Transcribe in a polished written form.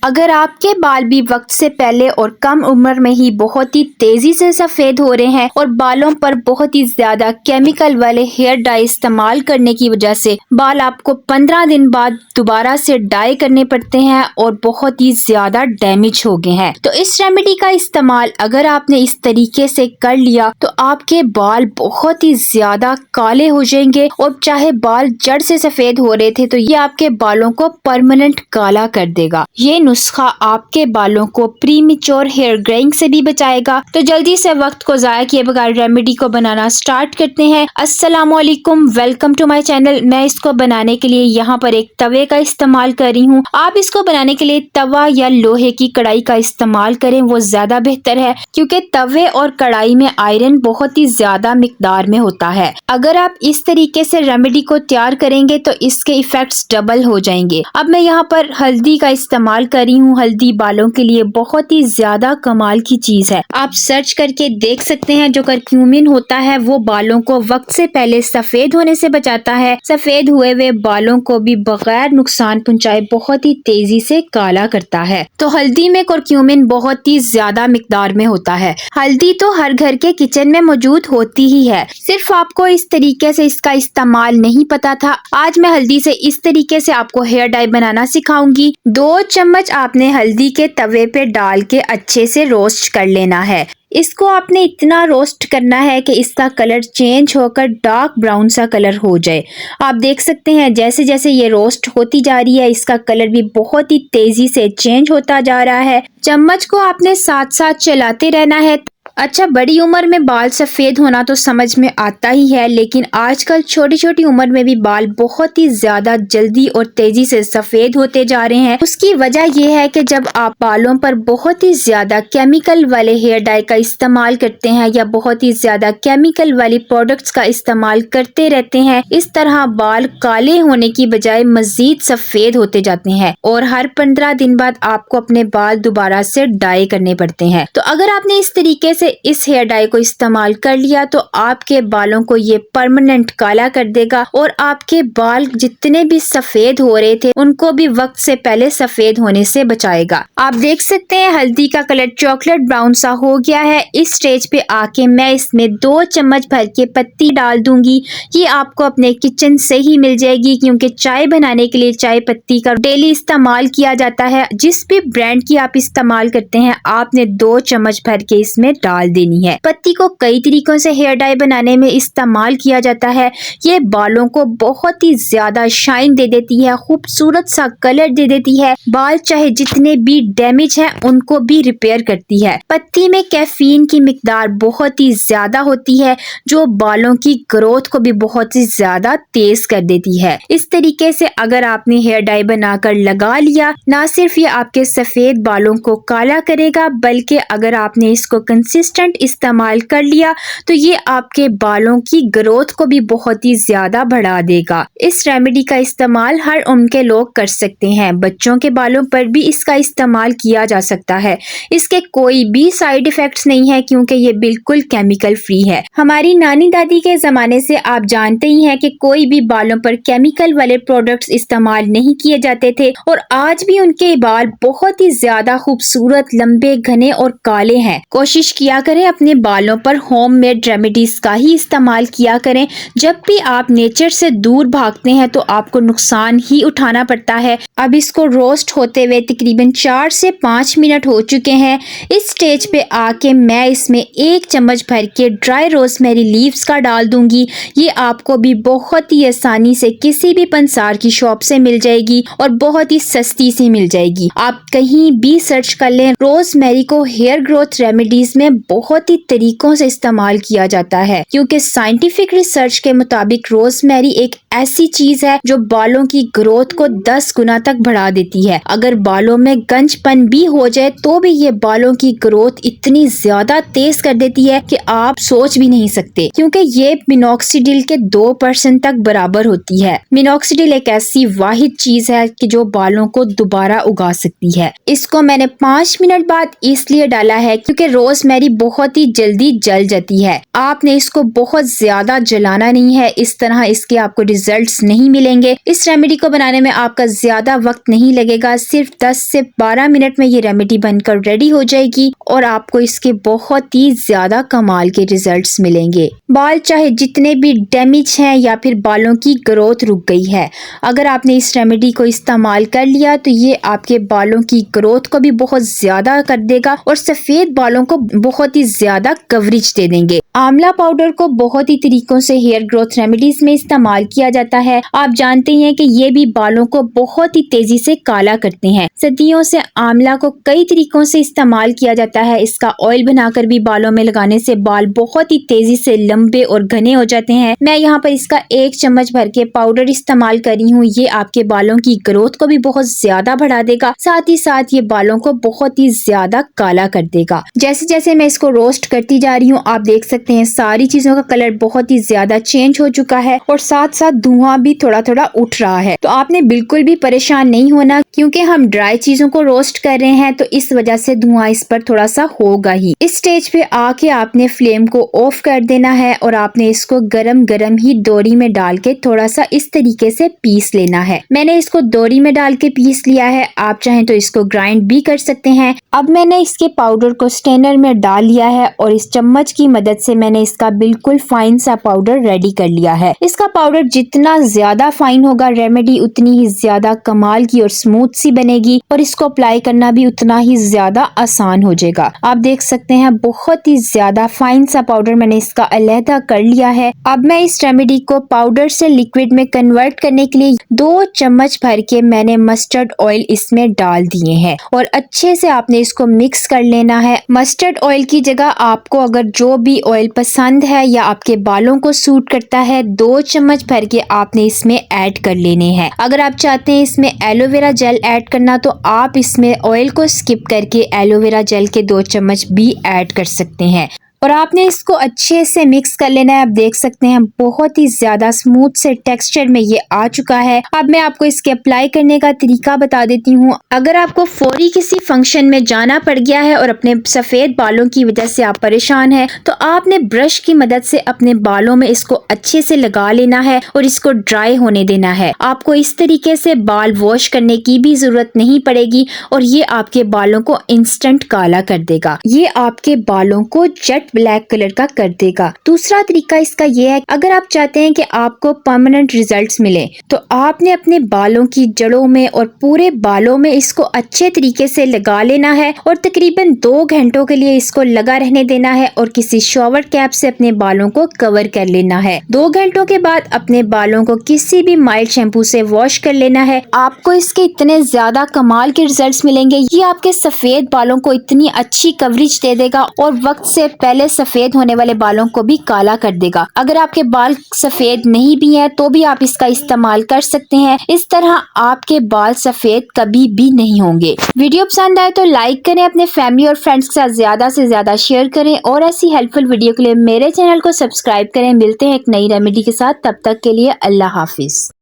अगर आपके बाल भी वक्त से पहले और कम उम्र में ही बहुत ही तेजी से सफेद हो रहे हैं और बालों पर बहुत ही ज्यादा केमिकल वाले हेयर डाई इस्तेमाल करने की वजह से बाल आपको 15 दिन बाद दोबारा से डाई करने पड़ते हैं और बहुत ही ज्यादा डैमेज हो गए हैं, तो इस रेमेडी का इस्तेमाल अगर आपने इस तरीके से कर लिया तो आपके बाल बहुत ही ज्यादा काले हो जाएंगे और चाहे बाल जड़ से सफेद हो रहे थे तो ये आपके बालों को परमानेंट काला कर देगा। ये नुस्खा आपके बालों को प्रीमेच्योर हेयर ग्रेइंग से भी बचाएगा। तो जल्दी से वक्त को जाया किए बगैर रेमेडी को बनाना स्टार्ट करते हैं। अस्सलामुअलैकुम, वेलकम टू माय चैनल। मैं इसको बनाने के लिए यहाँ पर एक तवे का इस्तेमाल कर रही हूँ। आप इसको बनाने के लिए तवा या लोहे की कढ़ाई का इस्तेमाल करें, वो ज्यादा बेहतर है क्योंकि तवे और कढ़ाई में आयरन बहुत ही ज्यादा मिकदार में होता है। अगर आप इस तरीके से रेमेडी को तैयार करेंगे तो इसके इफेक्ट्स डबल हो जाएंगे। अब मैं यहाँ पर हल्दी का इस्तेमाल कर रही हूँ। हल्दी बालों के लिए बहुत ही ज्यादा कमाल की चीज है। आप सर्च करके देख सकते हैं, जो करक्यूमिन होता है वो बालों को वक्त से पहले सफेद होने से बचाता है। सफेद हुए हुए बालों को भी बगैर नुकसान पहुंचाए बहुत ही तेजी से काला करता है। तो हल्दी में करक्यूमिन बहुत ही ज्यादा मिकदार में होता है। हल्दी तो हर घर के किचन में मौजूद होती ही है, सिर्फ आपको इस तरीके से इसका इस्तेमाल नहीं पता था। आज मैं हल्दी से इस तरीके से आपको हेयर डाई बनाना सिखाऊंगी। 2 चम्मच आपने हल्दी के तवे पे डाल के अच्छे से रोस्ट कर लेना है। इसको आपने इतना रोस्ट करना है कि इसका कलर चेंज होकर डार्क ब्राउन सा कलर हो जाए। आप देख सकते हैं जैसे जैसे ये रोस्ट होती जा रही है इसका कलर भी बहुत ही तेजी से चेंज होता जा रहा है। चम्मच को आपने साथ साथ चलाते रहना है। अच्छा, बड़ी उम्र में बाल सफेद होना तो समझ में आता ही है, लेकिन आजकल छोटी छोटी उम्र में भी बाल बहुत ही ज्यादा जल्दी और तेजी से सफेद होते जा रहे हैं। उसकी वजह यह है कि जब आप बालों पर बहुत ही ज्यादा केमिकल वाले हेयर डाई का इस्तेमाल करते हैं या बहुत ही ज्यादा केमिकल वाली प्रोडक्ट्स का इस्तेमाल करते रहते हैं, इस तरह बाल काले होने की बजाय मजीद सफेद होते जाते हैं और हर 15 दिन बाद आपको अपने बाल दोबारा से डाई करने पड़ते हैं। तो अगर आपने इस तरीके से इस हेयर डाई को इस्तेमाल कर लिया तो आपके बालों को ये परमानेंट काला कर देगा और आपके बाल जितने भी सफेद हो रहे थे उनको भी वक्त से पहले सफेद होने से बचाएगा। आप देख सकते हैं हल्दी का कलर चॉकलेट ब्राउन सा हो गया है। इस स्टेज पे आके मैं इसमें 2 चम्मच भर के पत्ती डाल दूंगी। ये आपको अपने किचन से ही मिल जाएगी क्योंकि चाय बनाने के लिए चाय पत्ती का डेली इस्तेमाल किया जाता है। जिस भी ब्रांड की आप इस्तेमाल करते हैं आपने 2 चम्मच भर के इसमें डाल देनी है। पत्ती को कई तरीकों से हेयर डाई बनाने में इस्तेमाल किया जाता है। ये बालों को बहुत ही ज्यादा शाइन दे देती है, खूबसूरत सा कलर दे देती है। बाल चाहे जितने भी डैमेज हैं उनको भी रिपेयर करती है। पत्ती में कैफीन की मिकदार बहुत ही ज्यादा होती है जो बालों की ग्रोथ को भी बहुत ही ज्यादा तेज कर देती है। इस तरीके से अगर आपने हेयर डाई बनाकर लगा लिया, ना सिर्फ ये आपके सफेद बालों को काला करेगा बल्कि अगर आपने इसको कंसिस्टेंट इस्तेमाल कर लिया तो ये आपके बालों की ग्रोथ को भी बहुत ही ज्यादा बढ़ा देगा। इस रेमेडी का इस्तेमाल हर उम्र के लोग कर सकते हैं। बच्चों के बालों पर भी इसका इस्तेमाल किया जा सकता है। इसके कोई भी साइड इफेक्ट्स नहीं है क्योंकि ये बिल्कुल केमिकल फ्री है। हमारी नानी दादी के जमाने से आप जानते ही हैं कि कोई भी बालों पर केमिकल वाले प्रोडक्ट्स इस्तेमाल नहीं किए जाते थे और आज भी उनके बाल बहुत ही ज्यादा खूबसूरत, लंबे, घने और काले हैं। कोशिश किया करें अपने बालों पर होममेड रेमेडीज का ही इस्तेमाल किया करें। जब भी आप नेचर से दूर भागते हैं तो आपको नुकसान ही उठाना पड़ता है। अब इसको रोस्ट होते हुए तकरीबन 4 से 5 मिनट हो चुके हैं। इस स्टेज पे आके मैं इसमें 1 चम्मच भर के ड्राई रोजमेरी लीव्स का डाल दूंगी। ये आपको भी बहुत ही आसानी से किसी भी पंसार की शॉप से मिल जाएगी और बहुत ही सस्ती सी मिल जाएगी। आप कहीं भी सर्च कर लें, रोजमेरी को हेयर ग्रोथ रेमेडीज में बहुत ही तरीकों से इस्तेमाल किया जाता है क्योंकि साइंटिफिक रिसर्च के मुताबिक रोजमेरी एक ऐसी चीज है जो बालों की ग्रोथ को 10 गुना तक बढ़ा देती है। अगर बालों में गंजपन भी हो जाए तो भी ये बालों की ग्रोथ इतनी ज्यादा तेज कर देती है कि आप सोच भी नहीं सकते क्योंकि ये मिनॉक्सिडिल के 2% तक बराबर होती है। मिनॉक्सिडिल एक ऐसी वाहिद चीज है कि जो बालों को दोबारा उगा सकती है। इसको मैंने 5 मिनट बाद इसलिए डाला है क्योंकि रोजमेरी रेमेडी बहुत ही जल्दी जल जाती है। आपने इसको बहुत ज्यादा जलाना नहीं है, इस तरह इसके आपको रिजल्ट्स नहीं मिलेंगे। इस रेमेडी को बनाने में आपका ज्यादा वक्त नहीं लगेगा, सिर्फ 10 से 12 मिनट में ये रेमेडी बनकर रेडी हो जाएगी और आपको इसके बहुत ही ज्यादा कमाल के रिजल्ट्स मिलेंगे। बाल चाहे जितने भी डैमेज हैं या फिर बालों की ग्रोथ रुक गई है, अगर आपने इस रेमेडी को इस्तेमाल कर लिया तो ये आपके बालों की ग्रोथ को भी बहुत ज्यादा कर देगा और सफेद बालों को बहुत ही ज्यादा कवरेज दे देंगे। आंवला पाउडर को बहुत ही तरीकों से हेयर ग्रोथ रेमेडीज में इस्तेमाल किया जाता है। आप जानते हैं कि ये भी बालों को बहुत ही तेजी से काला करते हैं। सदियों से आंवला को कई तरीकों से इस्तेमाल किया जाता है। इसका ऑयल बनाकर भी बालों में लगाने से बाल बहुत ही तेजी से लंबे और घने हो जाते हैं। मैं यहाँ पर इसका 1 चम्मच भर के पाउडर इस्तेमाल कर रही हूँ। ये आपके बालों की ग्रोथ को भी बहुत ज्यादा बढ़ा देगा, साथ ही साथ ये बालों को बहुत ही ज्यादा काला कर देगा। जैसे जैसे मैं इसको रोस्ट करती जा रही हूँ, आप देख सकते हैं सारी चीजों का कलर बहुत ही ज्यादा चेंज हो चुका है और साथ साथ धुआं भी थोड़ा थोड़ा उठ रहा है। तो आपने बिल्कुल भी परेशान नहीं होना, क्योंकि हम ड्राई चीजों को रोस्ट कर रहे हैं तो इस वजह से धुआं इस पर थोड़ा सा होगा ही। इस स्टेज पे आके आपने फ्लेम को ऑफ कर देना है और आपने इसको गरम गरम ही डोरी में डाल के थोड़ा सा इस तरीके से पीस लेना है। मैंने इसको डोरी में डाल के पीस लिया है, आप चाहें तो इसको ग्राइंड भी कर सकते हैं। अब मैंने इसके पाउडर को स्ट्रेनर में डाल लिया है और इस चम्मच की मदद से मैंने इसका बिल्कुल फाइन सा पाउडर रेडी कर लिया है। इसका पाउडर जितना ज्यादा फाइन होगा, रेमेडी उतनी ही ज्यादा कमाल की और स्मूथ सी बनेगी और इसको अप्लाई करना भी उतना ही ज्यादा आसान हो जाएगा। आप देख सकते हैं बहुत ही ज्यादा फाइन सा पाउडर मैंने इसका अलहदा कर लिया है। अब मैं इस रेमेडी को पाउडर से लिक्विड में कन्वर्ट करने के लिए 2 चम्मच भर के मैंने मस्टर्ड ऑयल इसमें डाल दिए हैं और अच्छे से आपने इसको मिक्स कर लेना है। मस्टर्ड ऑयल की जगह आपको अगर जो भी ऑयल पसंद है या आपके बालों को सूट करता है, 2 चम्मच भर के आपने इसमें ऐड कर लेने हैं। अगर आप चाहते हैं इसमें एलोवेरा जेल ऐड करना तो आप इसमें ऑयल को स्किप करके एलोवेरा जेल के 2 चम्मच भी ऐड कर सकते हैं और आपने इसको अच्छे से मिक्स कर लेना है। आप देख सकते हैं बहुत ही ज्यादा स्मूथ से टेक्सचर में ये आ चुका है। अब मैं आपको इसके अप्लाई करने का तरीका बता देती हूँ। अगर आपको फौरी किसी फंक्शन में जाना पड़ गया है और अपने सफेद बालों की वजह से आप परेशान हैं, तो आपने ब्रश की मदद से अपने बालों में इसको अच्छे से लगा लेना है और इसको ड्राई होने देना है। आपको इस तरीके से बाल वॉश करने की भी जरूरत नहीं पड़ेगी और ये आपके बालों को इंस्टेंट काला कर देगा। ये आपके बालों को जेट ब्लैक कलर का कर देगा। दूसरा तरीका इसका ये है, अगर आप चाहते हैं कि आपको परमानेंट रिजल्ट्स मिले तो आपने अपने बालों की जड़ों में और पूरे बालों में इसको अच्छे तरीके से लगा लेना है और तकरीबन 2 घंटों के लिए इसको लगा रहने देना है और किसी शॉवर कैप से अपने बालों को कवर कर लेना है। 2 घंटों के बाद अपने बालों को किसी भी माइल्ड शैम्पू से वॉश कर लेना है। आपको इसके इतने ज्यादा कमाल के रिजल्ट्स मिलेंगे। ये आपके सफेद बालों को इतनी अच्छी कवरेज दे देगा और वक्त से पहले सफेद होने वाले बालों को भी काला कर देगा। अगर आपके बाल सफेद नहीं भी हैं तो भी आप इसका इस्तेमाल कर सकते हैं। इस तरह आपके बाल सफेद कभी भी नहीं होंगे। वीडियो पसंद आए तो लाइक करें, अपने फैमिली और फ्रेंड्स के साथ ज्यादा से ज्यादा शेयर करें और ऐसी हेल्पफुल वीडियो के लिए मेरे चैनल को सब्सक्राइब करें। मिलते हैं एक नई रेमेडी के साथ, तब तक के लिए अल्लाह हाफिज।